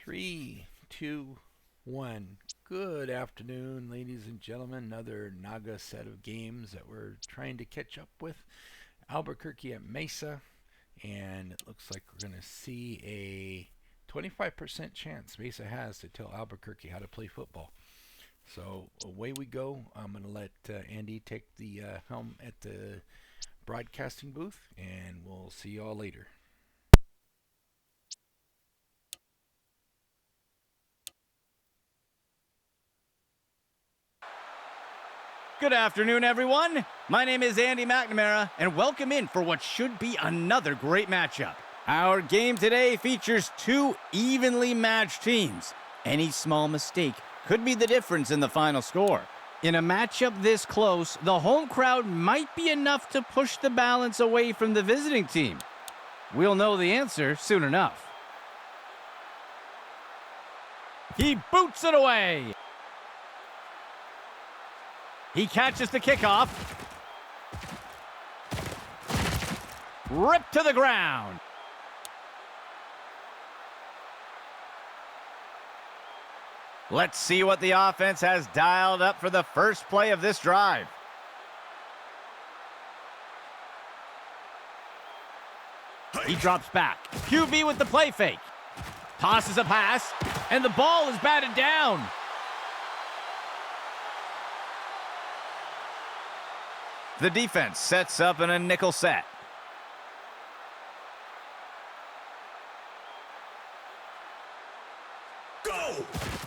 Three, two, one. Good afternoon, ladies and gentlemen. Another NAGA set of games that we're trying to catch up with. Albuquerque at Mesa, and it looks like we're going to see a 25% chance Mesa has to tell Albuquerque how to play football. So away we go. I'm going to let Andy take the helm at the broadcasting booth, and we'll see you all later. Good afternoon, everyone. My name is Andy McNamara, and welcome in for what should be another great matchup. Our game today features two evenly matched teams. Any small mistake could be the difference in the final score. In a matchup this close, the home crowd might be enough to push the balance away from the visiting team. We'll know the answer soon enough. He boots it away. He catches the kickoff. Ripped to the ground. Let's see what the offense has dialed up for the first play of this drive. He drops back. QB with the play fake. Tosses a pass, and the ball is batted down. The defense sets up in a nickel set. Go!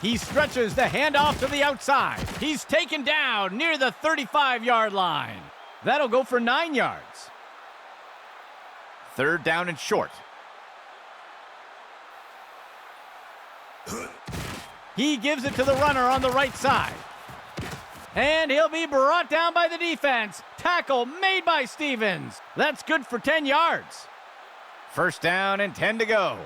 He stretches the handoff to the outside. He's taken down near the 35-yard line. That'll go for 9 yards. Third down and short. He gives it to the runner on the right side. And he'll be brought down by the defense. Tackle made by Stevens. That's good for 10 yards. First down and 10 to go.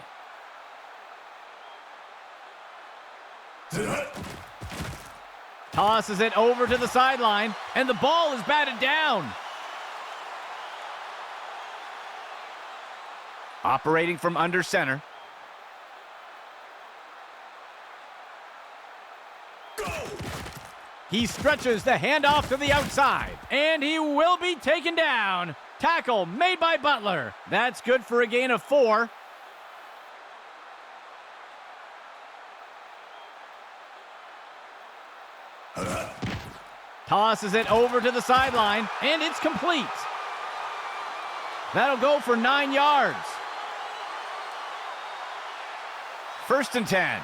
Tosses it over to the sideline, and the ball is batted down. Operating from under center. He stretches the handoff to the outside, and he will be taken down. Tackle made by Butler. That's good for a gain of 4. Tosses it over to the sideline, and it's complete. That'll go for 9 yards. First and 10.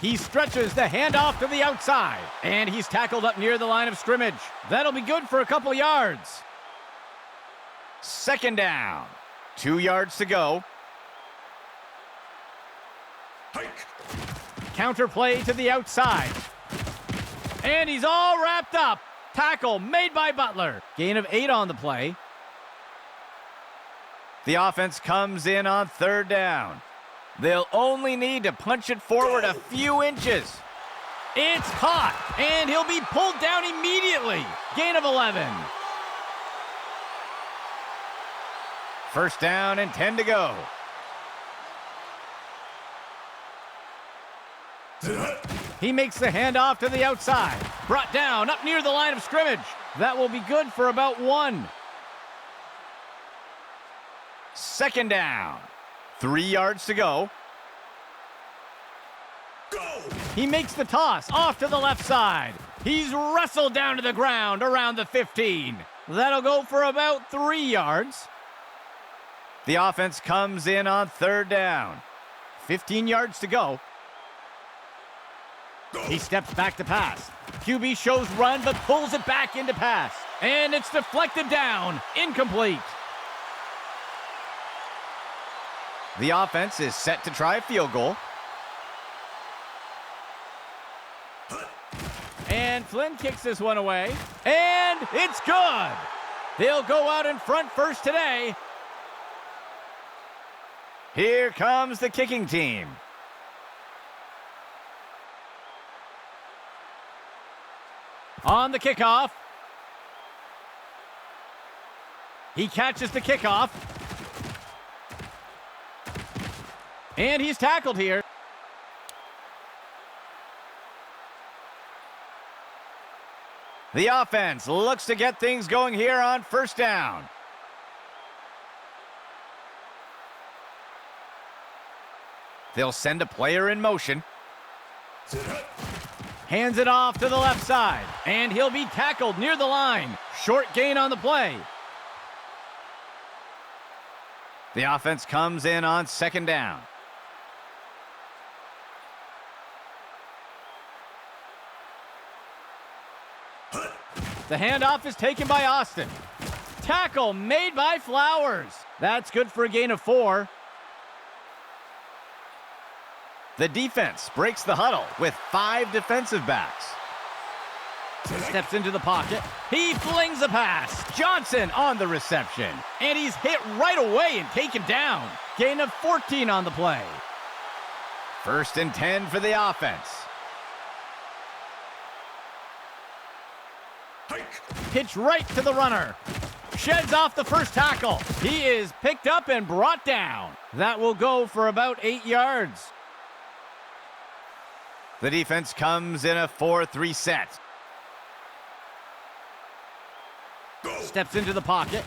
He stretches the handoff to the outside, and he's tackled up near the line of scrimmage. That'll be good for a couple yards. Second down. 2 yards to go. Counter play to the outside. And he's all wrapped up. Tackle made by Butler. Gain of 8 on the play. The offense comes in on third down. They'll only need to punch it forward a few inches. It's caught, and he'll be pulled down immediately. Gain of 11. First down and 10 to go. He makes the handoff to the outside. Brought down up near the line of scrimmage. That will be good for about 1. Second down. 3 yards to go. He makes the toss off to the left side. He's wrestled down to the ground around the 15. That'll go for about 3 yards. The offense comes in on third down. 15 yards to go. He steps back to pass. QB shows run but pulls it back into pass. And it's deflected down. Incomplete. The offense is set to try a field goal. And Flynn kicks this one away. And it's good. They'll go out in front first today. Here comes the kicking team. On the kickoff. He catches the kickoff. And he's tackled here. The offense looks to get things going here on first down. They'll send a player in motion. Hands it off to the left side, and he'll be tackled near the line. Short gain on the play. The offense comes in on second down. The handoff is taken by Austin. Tackle made by Flowers. That's good for a gain of 4. The defense breaks the huddle with 5 defensive backs. Steps into the pocket. He flings a pass. Johnson on the reception. And he's hit right away and taken down. Gain of 14 on the play. 1st and 10 for the offense. Pitch right to the runner. Sheds off the first tackle. He is picked up and brought down. That will go for about 8 yards. The defense comes in a 4-3 set. Steps into the pocket.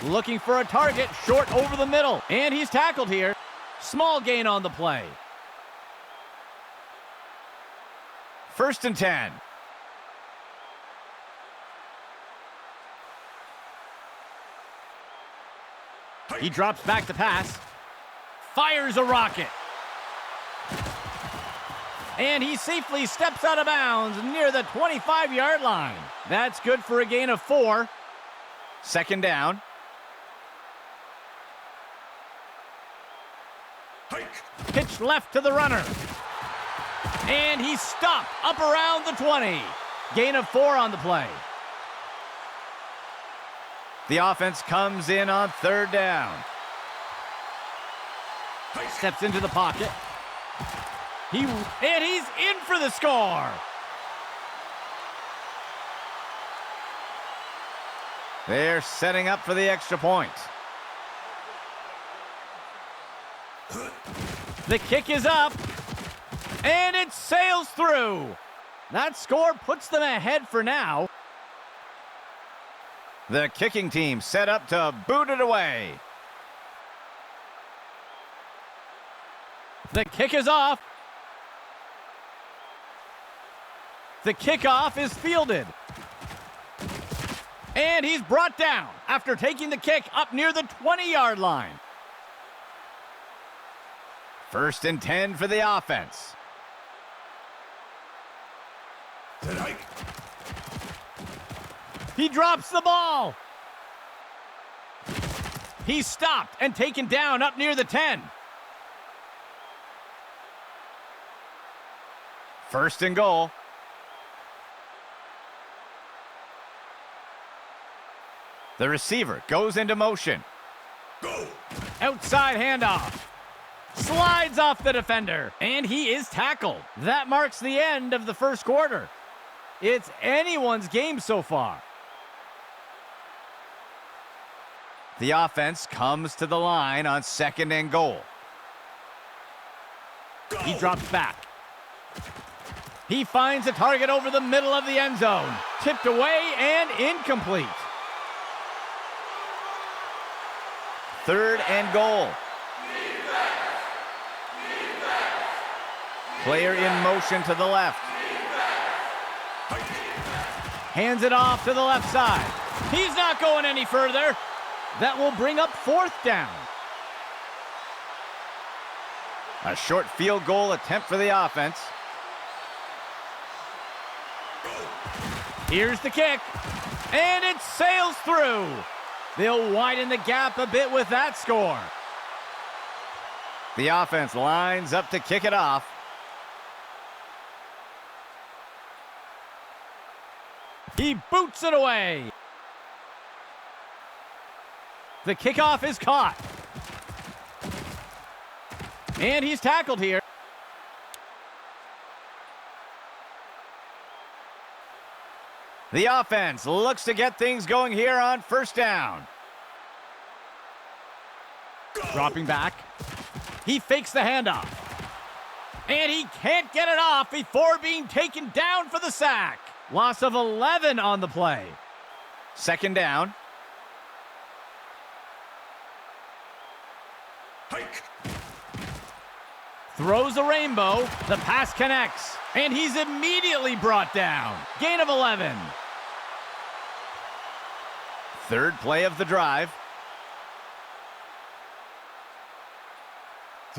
Looking for a target short over the middle. And he's tackled here. Small gain on the play. 1st and 10. He drops back to pass. Fires a rocket. And he safely steps out of bounds near the 25-yard line. That's good for a gain of 4. 2nd down. Pitch left to the runner. And he's stopped up around the 20. Gain of 4 on the play. The offense comes in on 3rd down. Steps into the pocket. He's in for the score. They're setting up for the extra point. The kick is up, and it sails through. That score puts them ahead for now. The kicking team set up to boot it away. The kick is off. The kickoff is fielded. And he's brought down after taking the kick up near the 20-yard line. 1st and 10 for the offense. He drops the ball. He's stopped and taken down up near the 10. 1st and goal. The receiver goes into motion. Go. Outside handoff. Slides off the defender. And he is tackled. That marks the end of the 1st quarter. It's anyone's game so far. The offense comes to the line on 2nd and goal. He drops back. He finds a target over the middle of the end zone. Tipped away and incomplete. 3rd and goal. Player in motion to the left. Hands it off to the left side. He's not going any further. That will bring up 4th down. A short field goal attempt for the offense. Here's the kick. And it sails through. They'll widen the gap a bit with that score. The offense lines up to kick it off. He boots it away. The kickoff is caught. And he's tackled here. The offense looks to get things going here on 1st down. Dropping back. He fakes the handoff. And he can't get it off before being taken down for the sack. Loss of 11 on the play. Second down. Hike. Throws a rainbow. The pass connects. And he's immediately brought down. Gain of 11. Third play of the drive.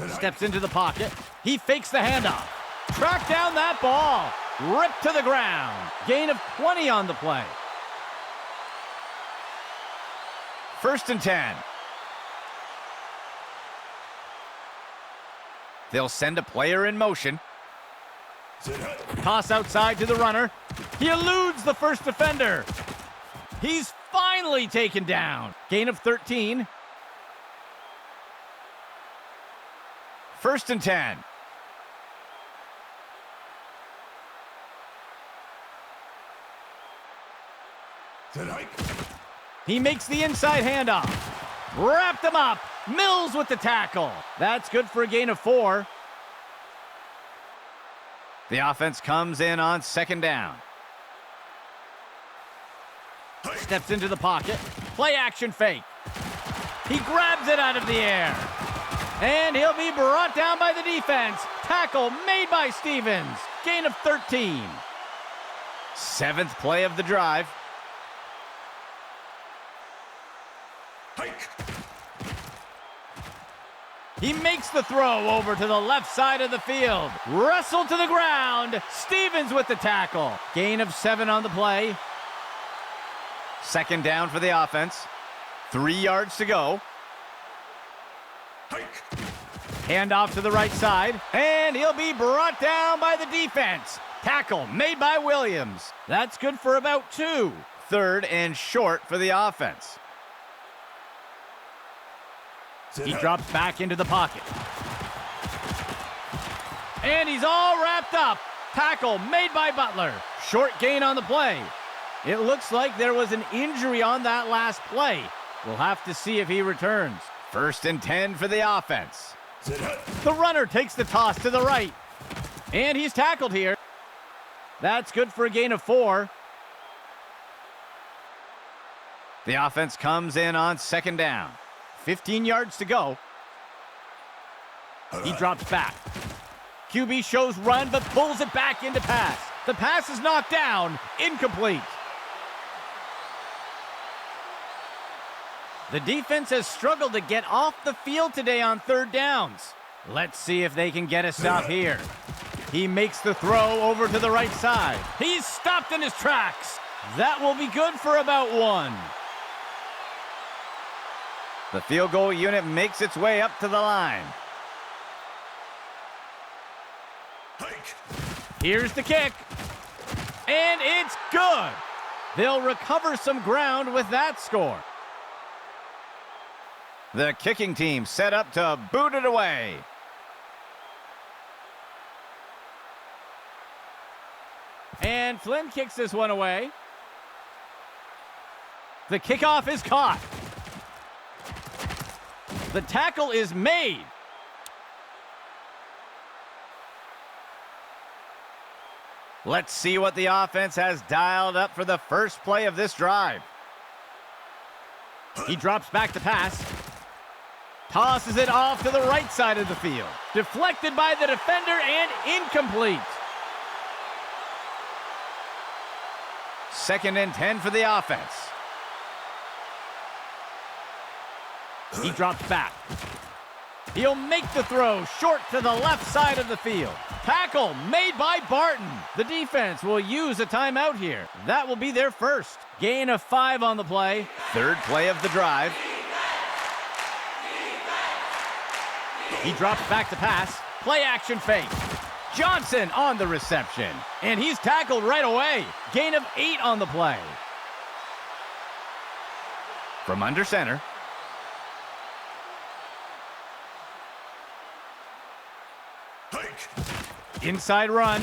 Steps into the pocket. He fakes the handoff. Track down that ball. Ripped to the ground. Gain of 20 on the play. First and 10. They'll send a player in motion. Toss outside to the runner. He eludes the first defender. He's finally taken down. Gain of 13. First and 10. He makes the inside handoff. Wrapped him up. Mills with the tackle. That's good for a gain of 4. The offense comes in on second down. Steps into the pocket. Play action fake. He grabs it out of the air. And he'll be brought down by the defense. Tackle made by Stevens. Gain of 13. Seventh play of the drive. Hike. He makes the throw over to the left side of the field. Wrestled to the ground. Stevens with the tackle. Gain of 7 on the play. Second down for the offense. 3 yards to go. Hike. Handoff to the right side. And he'll be brought down by the defense. Tackle made by Williams. That's good for about 2. Third and short for the offense. He drops back into the pocket. And he's all wrapped up. Tackle made by Butler. Short gain on the play. It looks like there was an injury on that last play. We'll have to see if he returns. First and 10 for the offense. The runner takes the toss to the right. And he's tackled here. That's good for a gain of 4. The offense comes in on second down. 15 yards to go. He drops back. QB shows run, but pulls it back into pass. The pass is knocked down. Incomplete. The defense has struggled to get off the field today on third downs. Let's see if they can get a stop here. He makes the throw over to the right side. He's stopped in his tracks. That will be good for about 1. The field goal unit makes its way up to the line. Hike. Here's the kick. And it's good. They'll recover some ground with that score. The kicking team set up to boot it away. And Flynn kicks this one away. The kickoff is caught. The tackle is made. Let's see what the offense has dialed up for the first play of this drive. He drops back to pass. Tosses it off to the right side of the field. Deflected by the defender and incomplete. Second and 10 for the offense. He drops back. He'll make the throw short to the left side of the field. Tackle made by Barton. The defense will use a timeout here. That will be their first. Gain of 5 on the play. Third play of the drive. He drops back to pass. Play action fake. Johnson on the reception. And he's tackled right away. Gain of 8 on the play. From under center. Inside run.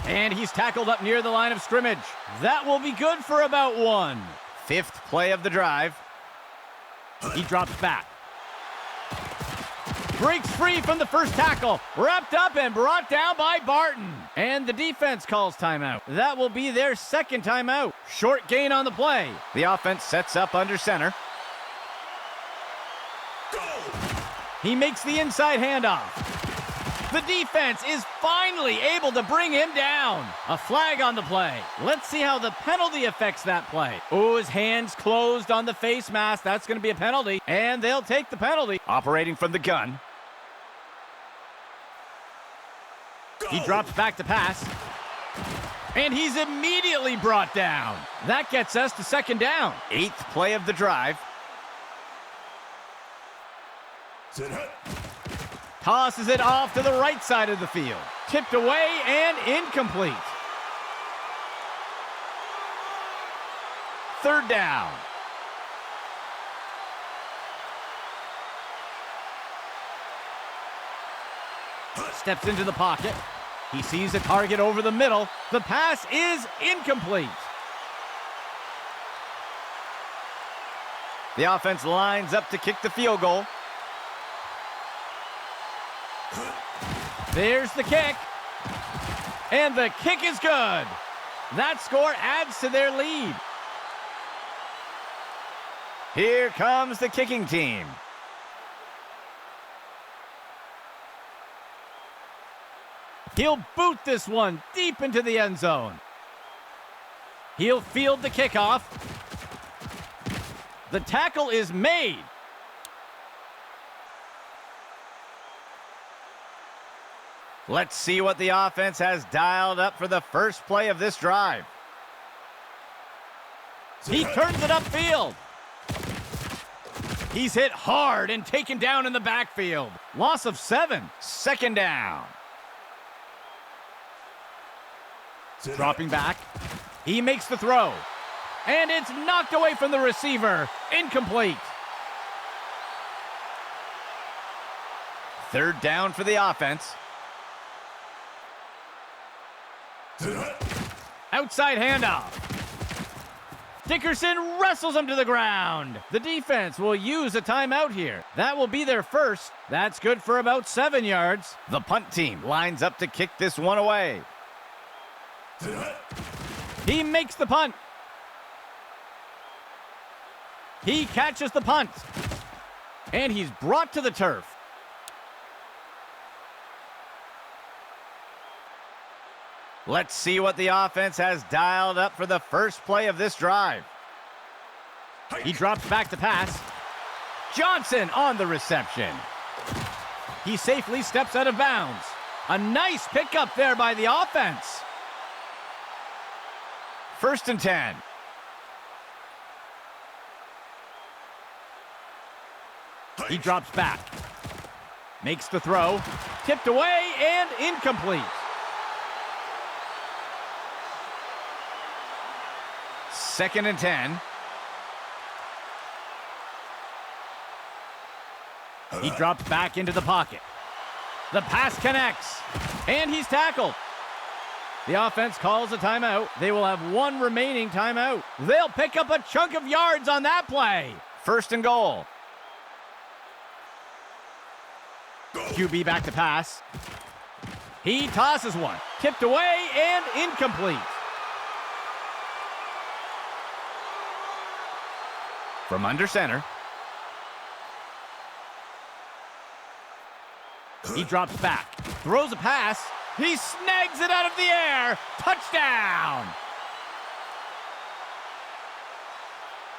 And he's tackled up near the line of scrimmage. That will be good for about 1. Fifth play of the drive. He drops back. breaks free from the first tackle. Wrapped up and brought down by Barton. And the defense calls timeout. That will be their second timeout. Short gain on the play. The offense sets up under center. He makes the inside handoff. The defense is finally able to bring him down. A flag on the play. Let's see how the penalty affects that play. Oh, his hands closed on the face mask. That's going to be a penalty. And they'll take the penalty. Operating from the gun. He drops back to pass. And he's immediately brought down. That gets us to second down. 8th play of the drive. Tosses it off to the right side of the field. Tipped away and incomplete. 3rd down. Steps into the pocket. He sees a target over the middle. The pass is incomplete. The offense lines up to kick the field goal. There's the kick. And the kick is good. That score adds to their lead. Here comes the kicking team. He'll boot this one deep into the end zone. He'll field the kickoff. The tackle is made. Let's see what the offense has dialed up for the first play of this drive. He turns it upfield. He's hit hard and taken down in the backfield. Loss of 7. 2nd down. Dropping back. He makes the throw. And it's knocked away from the receiver. Incomplete. 3rd down for the offense. Outside handoff. Dickerson wrestles him to the ground. The defense will use a timeout here. That will be their first. That's good for about 7 yards. The punt team lines up to kick this one away. He makes the punt. He catches the punt. And he's brought to the turf. Let's see what the offense has dialed up for the first play of this drive. He drops back to pass. Johnson on the reception. He safely steps out of bounds. A nice pickup there by the offense. 1st and 10. He drops back. Makes the throw. Tipped away and incomplete. 2nd and 10. He drops back into the pocket. The pass connects. And he's tackled. The offense calls a timeout. They will have 1 remaining timeout. They'll pick up a chunk of yards on that play. 1st and goal. QB back to pass. He tosses one. Tipped away and incomplete. From under center. He drops back. Throws a pass. He snags it out of the air. Touchdown!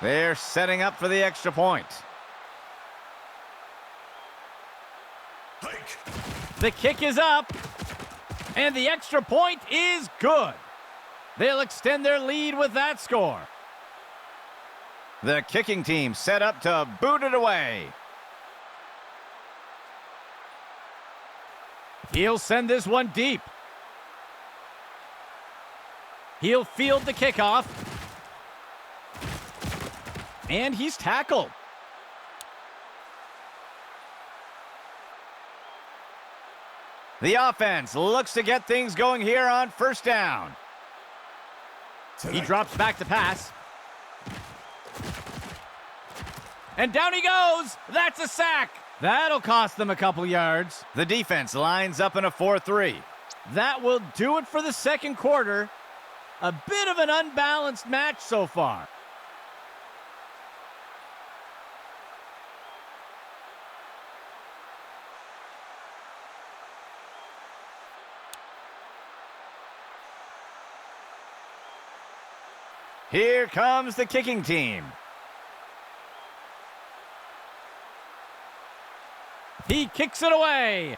They're setting up for the extra point. The kick is up. And the extra point is good. They'll extend their lead with that score. The kicking team set up to boot it away. He'll send this one deep. He'll field the kickoff. And he's tackled. The offense looks to get things going here on 1st down. He drops back to pass. And down he goes. That's a sack. That'll cost them a couple yards. The defense lines up in a 4-3. That will do it for the second quarter. A bit of an unbalanced match so far. Here comes the kicking team. He kicks it away.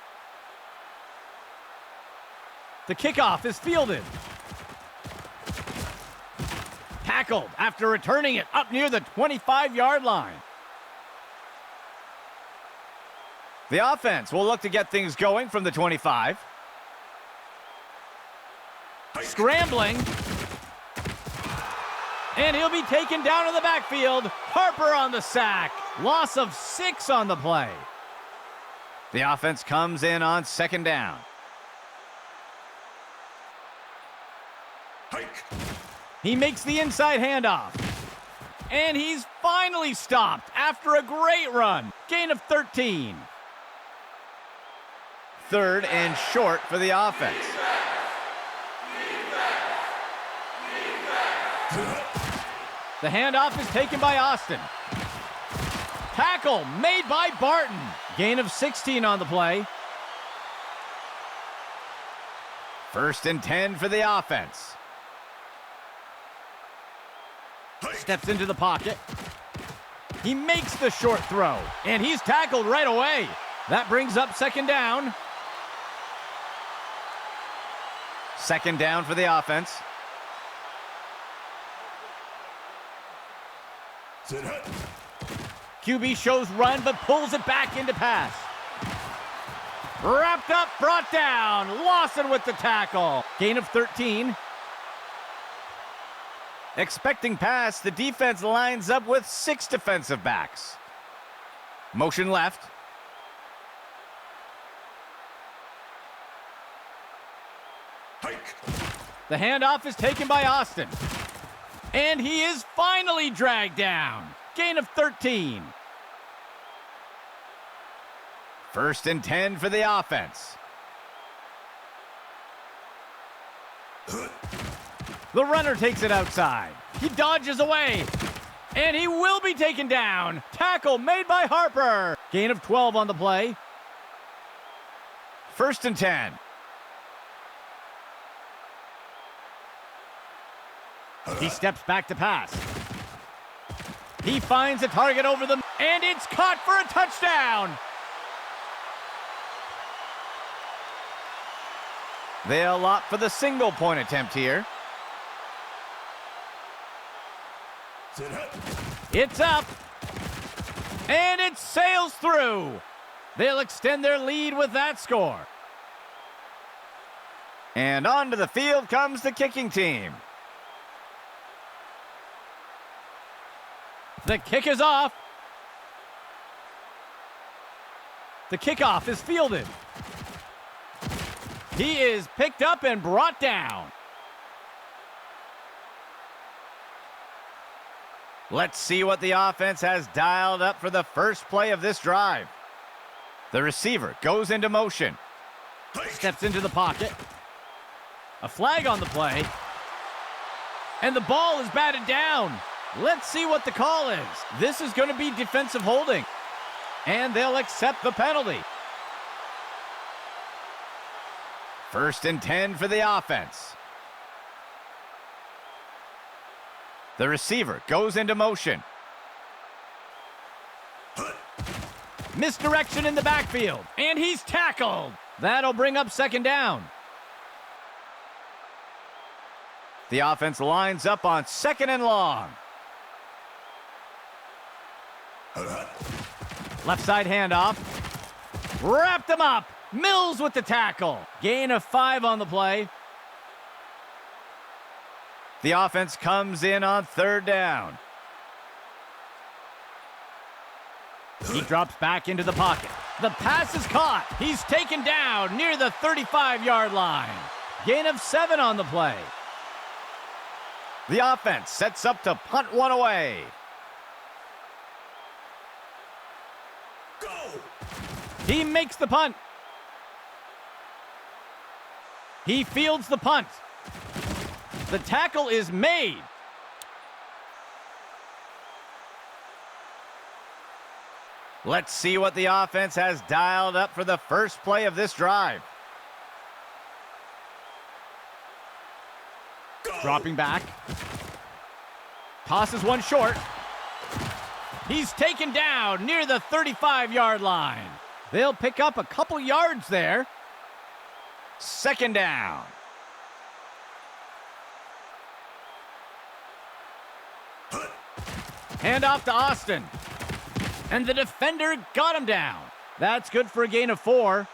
The kickoff is fielded. Tackled after returning it up near the 25-yard line. The offense will look to get things going from the 25. Scrambling. And he'll be taken down in the backfield. Harper on the sack. Loss of 6 on the play. The offense comes in on second down. He makes the inside handoff. And he's finally stopped after a great run. Gain of 13. Third and short for the offense. The handoff is taken by Austin. Tackle made by Barton. Gain of 16 on the play. First and 10 for the offense. Steps into the pocket. He makes the short throw, and he's tackled right away. That brings up second down. Second down for the offense. QB shows run, but pulls it back into pass. Wrapped up, brought down. Lawson with the tackle. Gain of 13. Expecting pass, the defense lines up with 6 defensive backs. Motion left. The handoff is taken by Austin. And he is finally dragged down. Gain of 13. First and 10 for the offense. The runner takes it outside. He dodges away. And he will be taken down. Tackle made by Harper. Gain of 12 on the play. First and 10. He steps back to pass. He finds a target over them, and it's caught for a touchdown. They'll opt for the single-point attempt here. It's up, and it sails through. They'll extend their lead with that score. And onto the field comes the kicking team. The kick is off. The kickoff is fielded. He is picked up and brought down. Let's see what the offense has dialed up for the first play of this drive. The receiver goes into motion. Steps into the pocket. A flag on the play. And the ball is batted down. Let's see what the call is. This is going to be defensive holding. And they'll accept the penalty. First and 10 for the offense. The receiver goes into motion. Misdirection in the backfield. And he's tackled. That'll bring up second down. The offense lines up on second and long. Left side handoff. Wrapped him up. Mills with the tackle. Gain of 5 on the play. The offense comes in on third down. He drops back into the pocket. The pass is caught. He's taken down near the 35-yard line. Gain of 7 on the play. The offense sets up to punt one away. He makes the punt. He fields the punt. The tackle is made. Let's see what the offense has dialed up for the first play of this drive. Dropping back. Tosses one short. He's taken down near the 35-yard line. They'll pick up a couple yards there. Second down. Hand off to Austin. And the defender got him down. That's good for a gain of 4.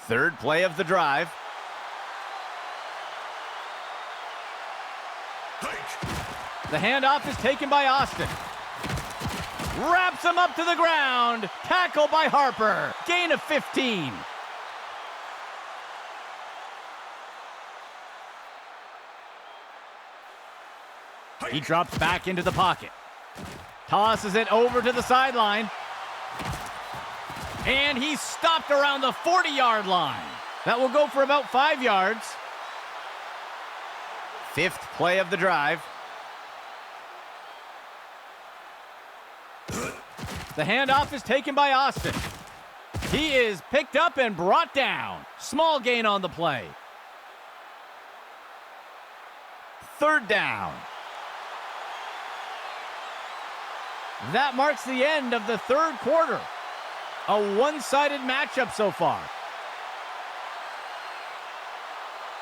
Third play of the drive. The handoff is taken by Austin. Wraps him up to the ground. Tackle by Harper. Gain of 15. He drops back into the pocket. Tosses it over to the sideline. And he's stopped around the 40-yard line. That will go for about 5 yards. Fifth play of the drive. The handoff is taken by Austin. He is picked up and brought down. Small gain on the play. Third down. That marks the end of the third quarter. A one-sided matchup so far.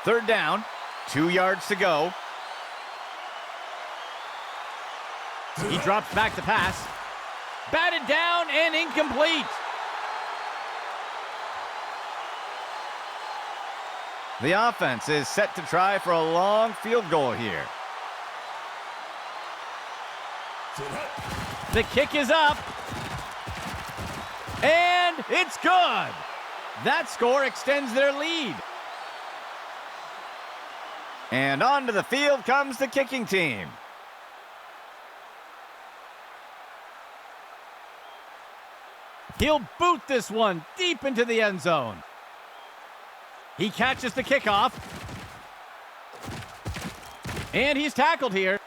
Third down, 2 yards to go. He drops back to pass. Batted down and incomplete. The offense is set to try for a long field goal here. The kick is up. And it's good. That score extends their lead. And onto the field comes the kicking team. He'll boot this one deep into the end zone. He catches the kickoff. And he's tackled here.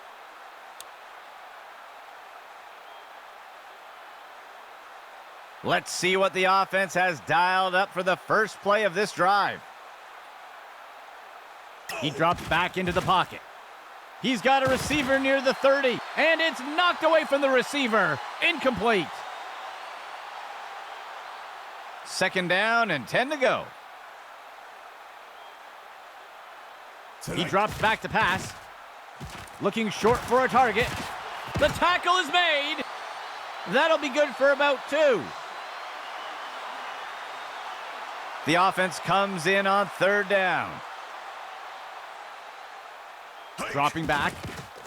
Let's see what the offense has dialed up for the first play of this drive. He drops back into the pocket. He's got a receiver near the 30, and it's knocked away from the receiver. Incomplete. Second down and 10 to go. He drops back to pass. Looking short for a target. The tackle is made. That'll be good for about 2. The offense comes in on third down. Dropping back.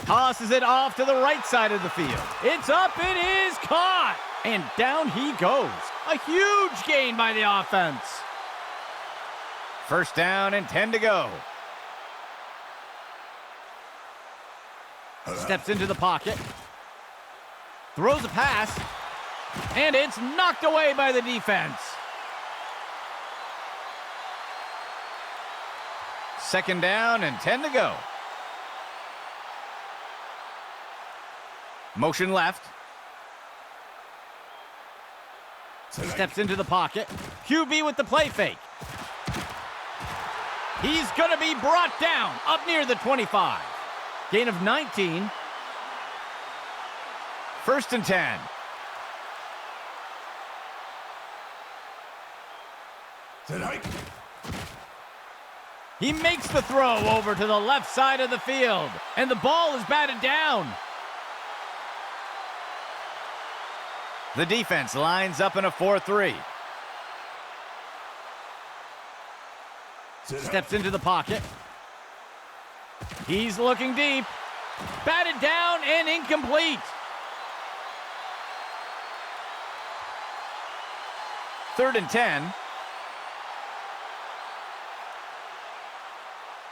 Tosses it off to the right side of the field. It's up. It is caught. And down he goes. A huge gain by the offense. First down and 10 to go. Steps into the pocket. Throws a pass. And it's knocked away by the defense. Second down and 10 to go. Motion left. Steps into the pocket. QB with the play fake. He's going to be brought down up near the 25. Gain of 19. First and 10. He makes the throw over to the left side of the field, and the ball is batted down. The defense lines up in a 4-3. Steps into the pocket. He's looking deep. Batted down and incomplete. Third and 10.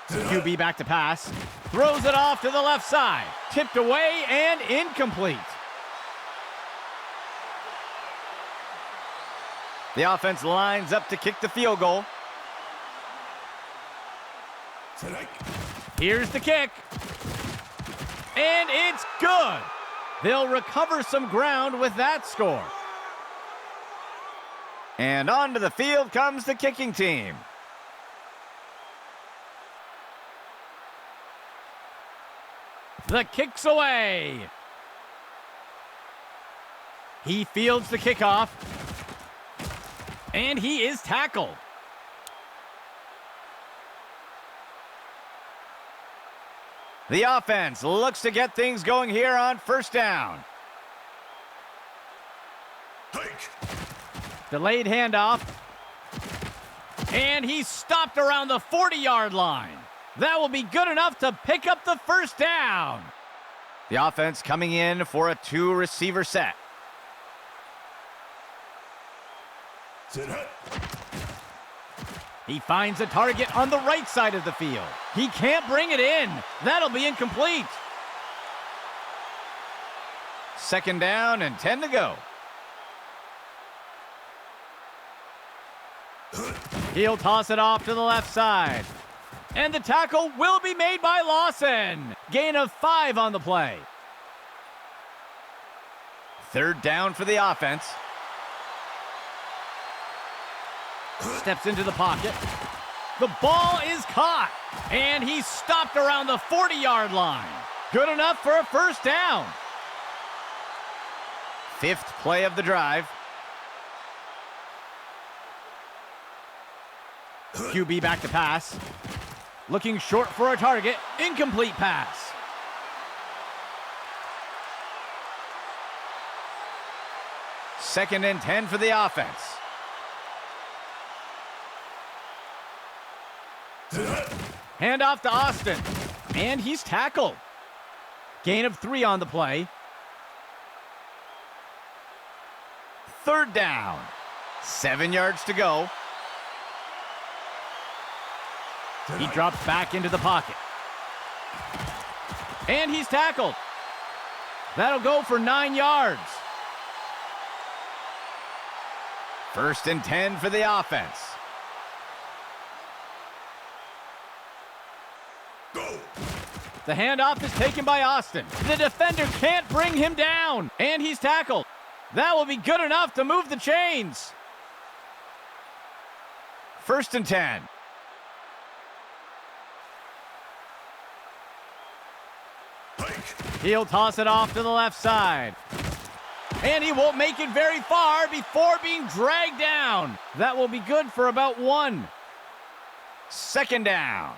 QB back to pass. Throws it off to the left side. Tipped away and incomplete. The offense lines up to kick the field goal. Here's the kick. And it's good. They'll recover some ground with that score. And onto the field comes the kicking team. The kick's away. He fields the kickoff. And he is tackled. The offense looks to get things going here on first down. Delayed handoff. And he's stopped around the 40-yard line. That will be good enough to pick up the first down. The offense coming in for a 2-receiver set. He finds a target on the right side of the field. He can't bring it in. That'll be incomplete. Second down and 10 to go. He'll toss it off to the left side. And the tackle will be made by Lawson. Gain of 5 on the play. Third down for the offense. Steps into the pocket. The ball is caught. And he's stopped around the 40-yard line. Good enough for a first down. Fifth play of the drive. QB back to pass. Looking short for a target. Incomplete pass. Second and 10 for the offense. Hand off to Austin. And he's tackled. Gain of 3 on the play. Third down. 7 yards to go. He drops back into the pocket. And he's tackled. That'll go for 9 yards. First and 10 for the offense. The handoff is taken by Austin. The defender can't bring him down. And he's tackled. That will be good enough to move the chains. First and 10. He'll toss it off to the left side. And he won't make it very far before being dragged down. That will be good for about 1. Second down.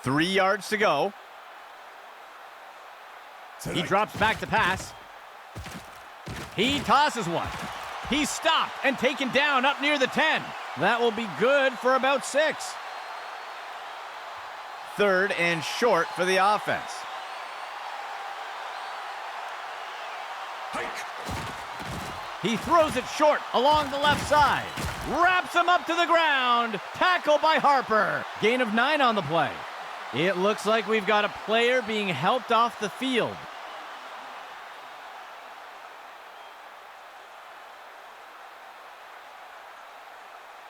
3 yards to go. He drops back to pass. He tosses one. He's stopped and taken down up near the 10. That will be good for about 6. Third and short for the offense. He throws it short along the left side. Wraps him up to the ground. Tackle by Harper. Gain of 9 on the play. It looks like we've got a player being helped off the field.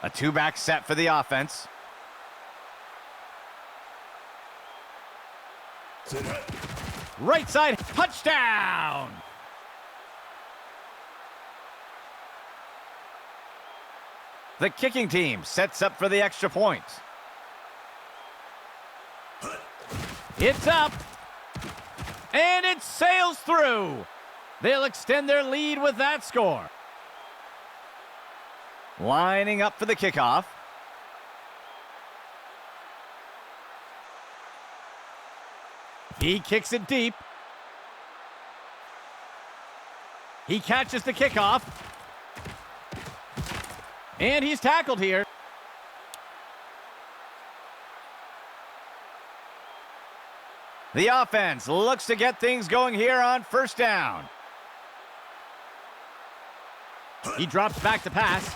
A 2-back set for the offense. Right side, touchdown! The kicking team sets up for the extra point. It's up. And it sails through. They'll extend their lead with that score. Lining up for the kickoff. He kicks it deep. He catches the kickoff. And he's tackled here. The offense looks to get things going here on first down. He drops back to pass.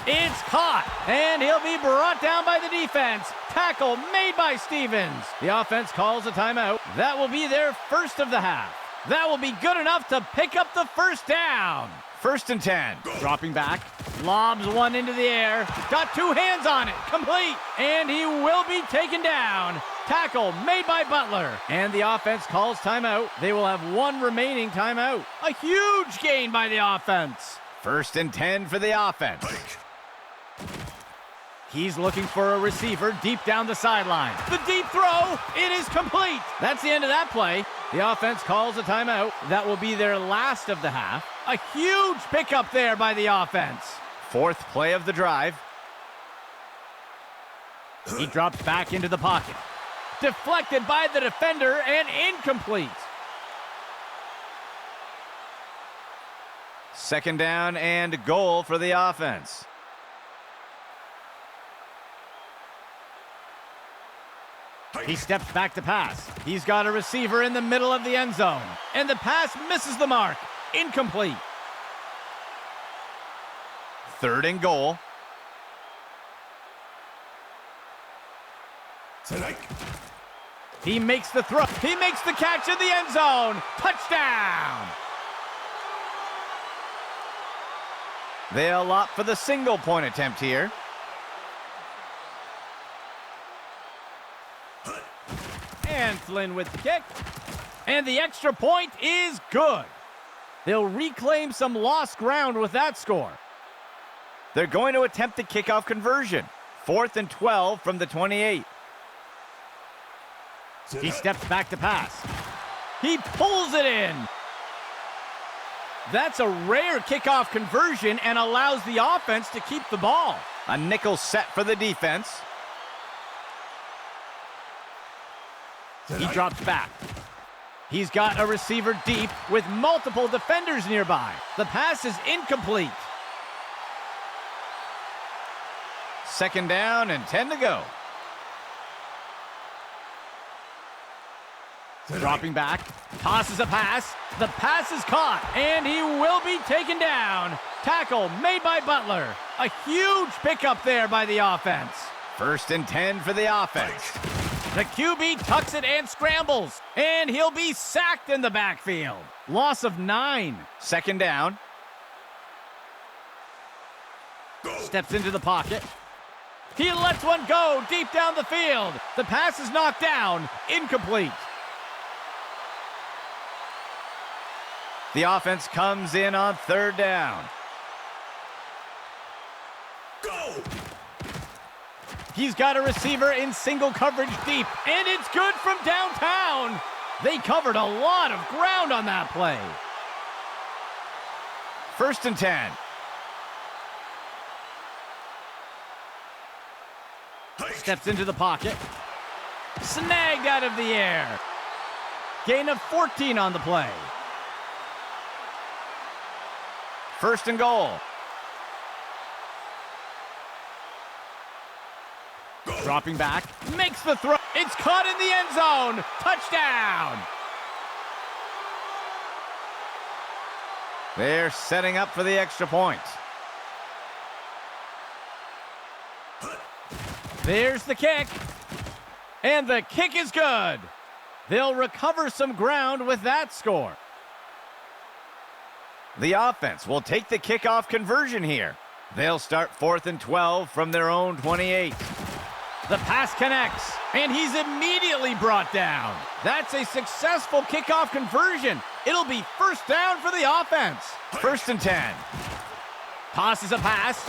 It's caught, and he'll be brought down by the defense. Tackle made by Stevens. The offense calls a timeout. That will be their first of the half. That will be good enough to pick up the first down. First and 10. Dropping back. Lobs one into the air. Got two hands on it. Complete. And he will be taken down. Tackle made by Butler. And the offense calls timeout. They will have one remaining timeout. A huge gain by the offense. First and 10 for the offense. He's looking for a receiver deep down the sideline. The deep throw, it is complete. That's the end of that play. The offense calls a timeout. That will be their last of the half. A huge pickup there by the offense. Fourth play of the drive. He drops back into the pocket. Deflected by the defender and incomplete. Second down and goal for the offense. He steps back to pass. He's got a receiver in the middle of the end zone. And the pass misses the mark. Incomplete. Third and goal. He makes the throw. He makes the catch in the end zone. Touchdown! They'll opt for the single point attempt here. And Flynn with the kick. And the extra point is good. They'll reclaim some lost ground with that score. They're going to attempt the kickoff conversion. 4th and 12 from the 28. He steps back to pass. He pulls it in. That's a rare kickoff conversion and allows the offense to keep the ball. A nickel set for the defense. He drops back. He's got a receiver deep with multiple defenders nearby. The pass is incomplete. Second down and 10 to go. Dropping back, tosses a pass. The pass is caught, and he will be taken down. Tackle made by Butler. A huge pickup there by the offense. First and 10 for the offense. The QB tucks it and scrambles, and he'll be sacked in the backfield. Loss of 9. Second down. Steps into the pocket. He lets one go deep down the field. The pass is knocked down, incomplete. The offense comes in on third down. Go! He's got a receiver in single coverage deep, and it's good from downtown. They covered a lot of ground on that play. First and 10. Steps into the pocket. Snagged out of the air. Gain of 14 on the play. First and goal. Dropping back, makes the throw. It's caught in the end zone. Touchdown. They're setting up for the extra point. There's the kick. And the kick is good. They'll recover some ground with that score. The offense will take the kickoff conversion here. They'll start 4th and 12 from their own 28. The pass connects, and he's immediately brought down. That's a successful kickoff conversion. It'll be first down for the offense. First and 10. Tosses a pass.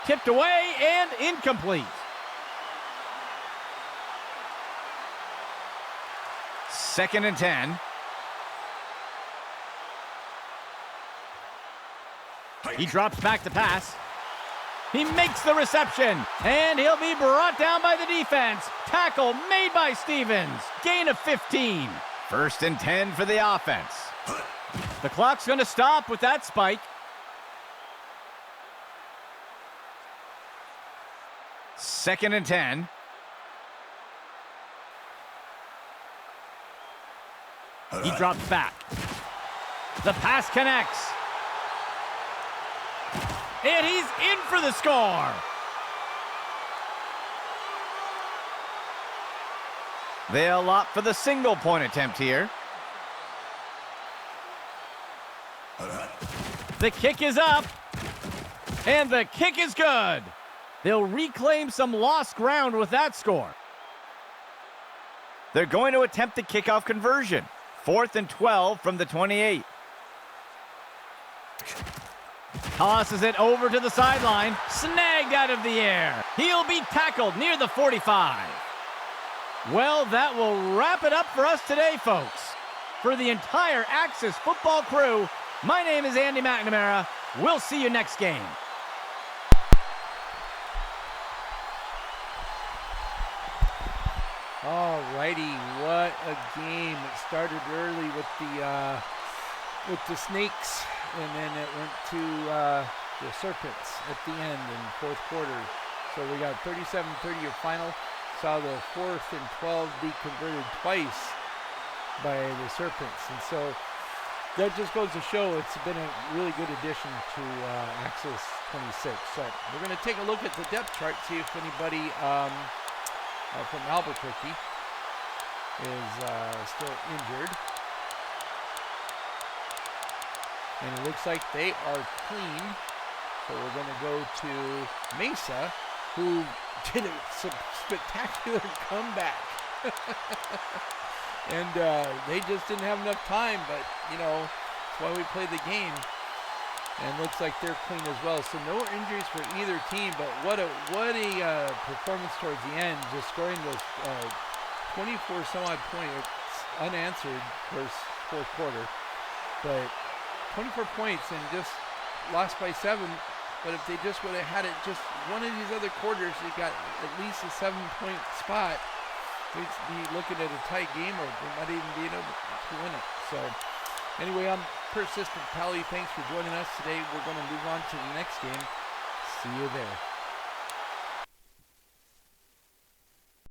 Tipped away and incomplete. Second and 10. He drops back to pass. He makes the reception, and he'll be brought down by the defense. Tackle made by Stevens. Gain of 15. First and 10 for the offense. The clock's going to stop with that spike. Second and 10. He drops back. The pass connects. And he's in for the score. They'll opt for the single point attempt here. The kick is up. And the kick is good. They'll reclaim some lost ground with that score. They're going to attempt the kickoff conversion. 4th and 12 from the 28. Tosses it over to the sideline. Snagged out of the air. He'll be tackled near the 45. Well, that will wrap it up for us today, folks. For the entire Axis football crew, my name is Andy McNamara. We'll see you next game. Alrighty, what a game. It started early with the snakes, and then it went to the serpents at the end in the fourth quarter. So we got 37-30 your final. Saw the 4th and 12 be converted twice by the serpents. And so that just goes to show it's been a really good addition to Axis 26. So we're going to take a look at the depth chart, see if anybody from Albuquerque is still injured. And it looks like they are clean. So we're going to go to Mesa, who did a spectacular comeback. And they just didn't have enough time, but, you know, that's why we play the game. And looks like they're clean as well. So no injuries for either team, but what a performance towards the end, just scoring those 24 some odd points, unanswered, of course, fourth quarter. But 24 points and just lost by 7. But if they just would have had it just one of these other quarters, they got at least a 7-point spot. We'd be looking at a tight game, or we might even be able to win it. So anyway, I'm Persistent Pally. Thanks for joining us today. We're going to move on to the next game. See you there.